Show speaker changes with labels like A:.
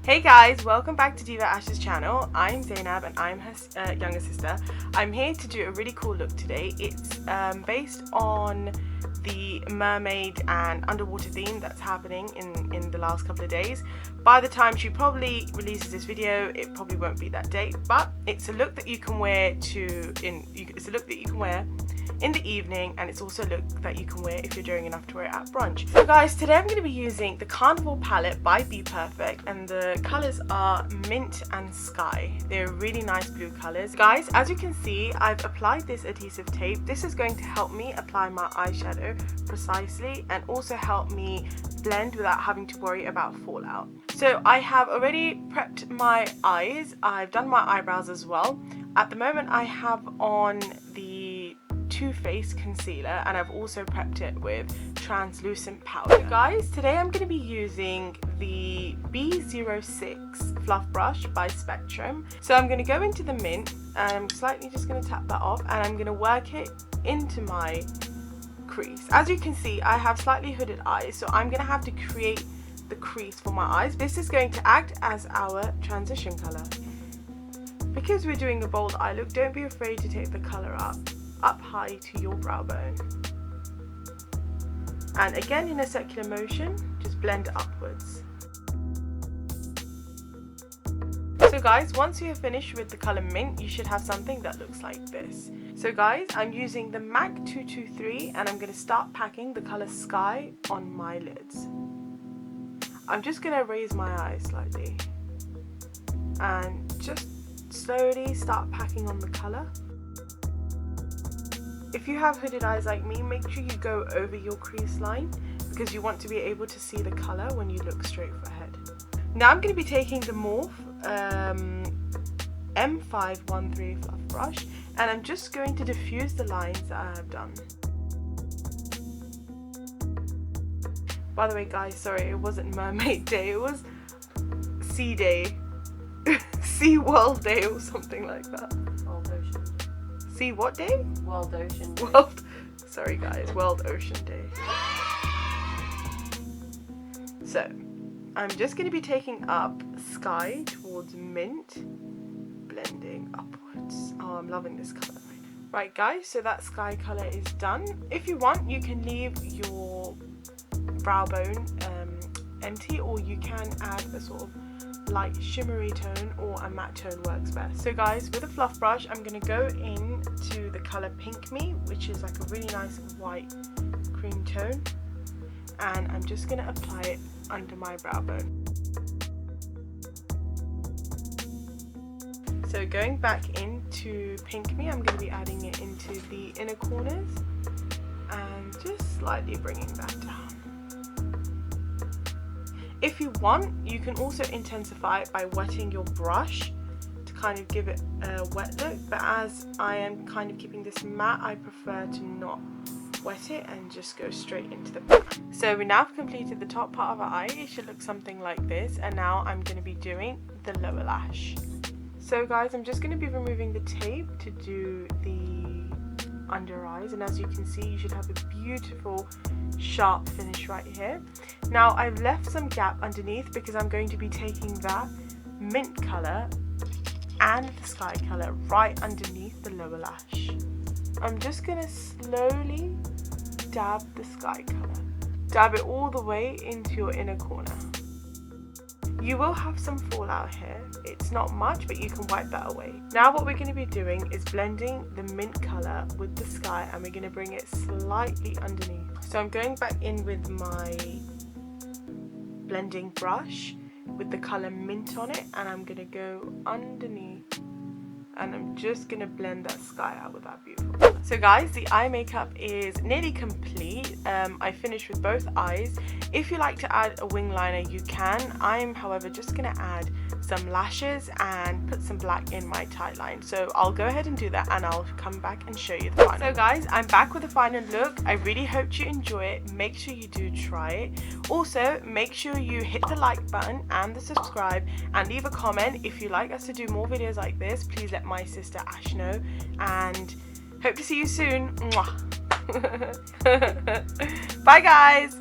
A: Hey guys, welcome back to Diva Ash's channel. I'm Zainab and I'm her younger sister. I'm here to do a really cool look today. It's based on the mermaid and underwater theme that's happening in the last couple of days. By the time she probably releases this video, it probably won't be that date, but it's a look that you can wear in the evening, and it's also a look that you can wear if you're daring enough to wear it at brunch. So guys, today I'm going to be using the Carnival palette by BPerfect, and the colours are Mint and Sky. They're really nice blue colours. Guys, as you can see, I've applied this adhesive tape. This is going to help me apply my eyeshadow precisely and also help me blend without having to worry about fallout. So I have already prepped my eyes. I've done my eyebrows as well. At the moment I have on the Too Faced concealer, and I've also prepped it with translucent powder. Guys, today I'm going to be using the B06 Fluff brush by Spectrum. So I'm going to go into the Mint and I'm slightly just going to tap that off, and I'm going to work it into my crease. As you can see, I have slightly hooded eyes, so I'm going to have to create the crease for my eyes. This is going to act as our transition color. Because we're doing a bold eye look, don't be afraid to take the color up high to your brow bone. And again, in a circular motion, just blend upwards. So guys, once you're finished with the color Mint, you should have something that looks like this. So guys, I'm using the MAC 223 and I'm going to start packing the color Sky on my lids. I'm just going to raise my eyes slightly and just slowly start packing on the color. If you have hooded eyes like me, make sure you go over your crease line because you want to be able to see the color when you look straight ahead. Now I'm going to be taking the Morphe M513 Fluff brush, and I'm just going to diffuse the lines that I have done. By the way guys, sorry, it wasn't Mermaid Day, it was Sea Day. Sea World Day or something like that.
B: World Ocean.
A: Sea what day?
B: World Ocean Day.
A: Sorry guys, World Ocean Day. So, I'm just going to be taking up Sky towards Mint, blending upwards. Oh, I'm loving this colour. Right guys, so that Sky colour is done. If you want, you can leave your brow bone empty, or you can add a sort of light shimmery tone, or a matte tone works best. So guys, with a fluff brush, I'm going to go into the colour Pink Me, which is like a really nice white cream tone, and I'm just going to apply it under my brow bone. So going back into Pink Me, I'm going to be adding it into the inner corners and just slightly bringing that down. If you want, you can also intensify it by wetting your brush to kind of give it a wet look, but as I am kind of keeping this matte, I prefer to not wet it and just go straight into the pan. So we now have completed the top part of our eye. It should look something like this, and now I'm going to be doing the lower lash. So guys, I'm just going to be removing the tape to do the under eyes, and as you can see, you should have a beautiful sharp finish right here. Now I've left some gap underneath because I'm going to be taking that Mint colour and the Sky colour right underneath the lower lash. I'm just going to slowly dab the Sky colour. Dab it all the way into your inner corner. You will have some fallout here. It's not much, but you can wipe that away. Now what we're going to be doing is blending the Mint colour with the Sky, and we're going to bring it slightly underneath. So I'm going back in with my blending brush with the colour Mint on it, and I'm going to go underneath, and I'm just going to blend that Sky out with that beautiful colour. So guys, the eye makeup is nearly complete. I finished with both eyes. If you like to add a wing liner, you can. I'm, however, just going to add some lashes and put some black in my tight line. So I'll go ahead and do that, and I'll come back and show you the final. So guys, I'm back with the final look. I really hope you enjoy it. Make sure you do try it. Also, make sure you hit the like button and the subscribe, and leave a comment if you like us to do more videos like this. Please let my sister Ash know, and hope to see you soon. Mwah. Bye guys.